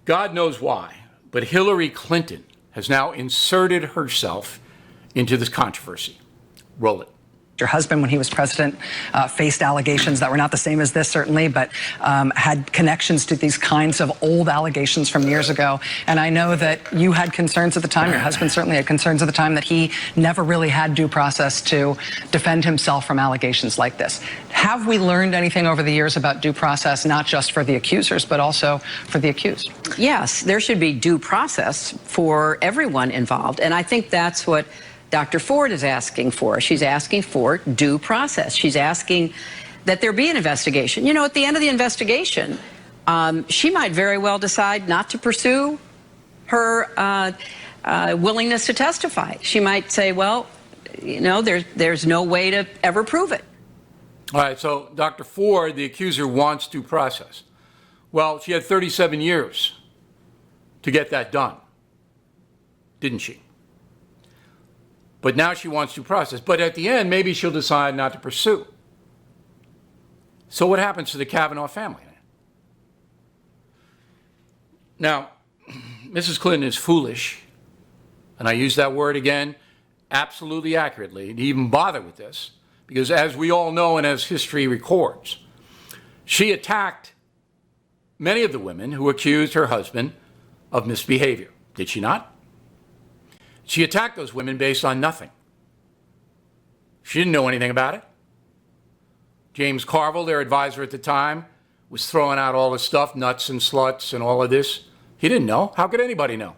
God knows why, but Hillary Clinton has now inserted herself into this controversy. Roll it. Your husband, when he was president, faced allegations that were not the same as this, certainly, but had connections to these kinds of old allegations from years ago. And I know that you had concerns at the time, your husband certainly had concerns at the time, that he never really had due process to defend himself from allegations like this. Have we learned anything over the years about due process, not just for the accusers, but also for the accused? Yes, there should be due process for everyone involved. And I think that's what Dr. Ford is asking for. She's asking for due process. She's asking that there be an investigation. You know, at the end of the investigation, she might very well decide not to pursue her willingness to testify. She might say, well, you know, there's no way to ever prove it. All right, so Dr. Ford, the accuser, wants due process. Well, she had 37 years to get that done, didn't she? But now she wants due process. But at the end, maybe she'll decide not to pursue. So what happens to the Kavanaugh family? Now, Mrs. Clinton is foolish, and I use that word again absolutely accurately, to even bother with this, because as we all know and as history records, she attacked many of the women who accused her husband of misbehavior. Did she not? She attacked those women based on nothing. She didn't know anything about it. James Carville, their advisor at the time, was throwing out all this stuff, nuts and sluts and all of this. He didn't know. How could anybody know?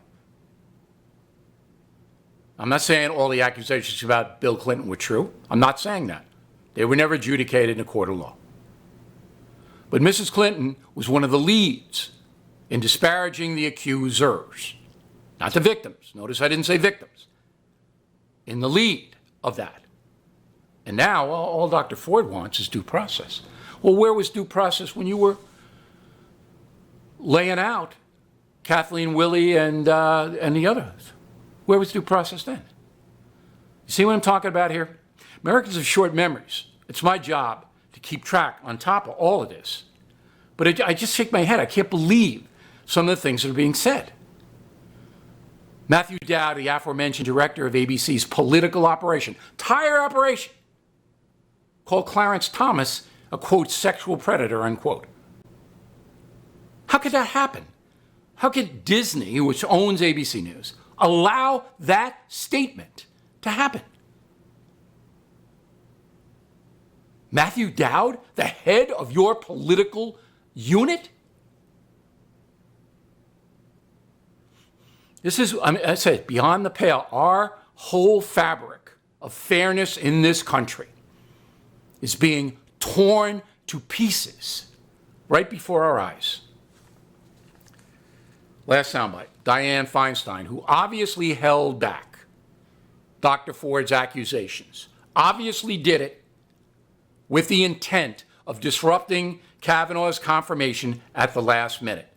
I'm not saying all the accusations about Bill Clinton were true. I'm not saying that. They were never adjudicated in a court of law. But Mrs. Clinton was one of the leads in disparaging the accusers. Not the victims. Notice I didn't say victims. In the lead of that. And now all Dr. Ford wants is due process. Well, where was due process when you were laying out Kathleen Willey and the others? Where was due process then? You see what I'm talking about here? Americans have short memories. It's my job to keep track on top of all of this. But I just shake my head. I can't believe some of the things that are being said. Matthew Dowd, the aforementioned director of ABC's political operation, entire operation, called Clarence Thomas a, quote, sexual predator, unquote. How could that happen? How could Disney, which owns ABC News, allow that statement to happen? Matthew Dowd, the head of your political unit? This is, I said, beyond the pale. Our whole fabric of fairness in this country is being torn to pieces right before our eyes. Last soundbite. Dianne Feinstein, who obviously held back Dr. Ford's accusations, obviously did it with the intent of disrupting Kavanaugh's confirmation at the last minute.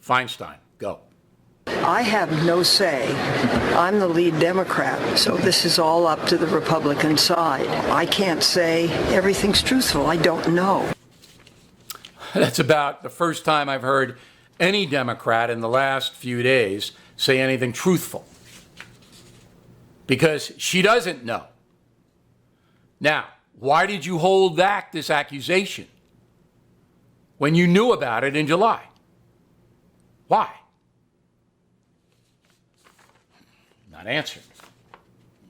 Feinstein, go. I have no say. I'm the lead Democrat, so this is all up to the Republican side. I can't say everything's truthful. I don't know. That's about the first time I've heard any Democrat in the last few days say anything truthful. Because she doesn't know. Now, why did you hold back this accusation when you knew about it in July? Why? Not answered.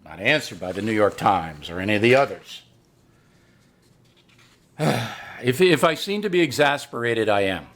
Not answered by the New York Times or any of the others. If I seem to be exasperated, I am.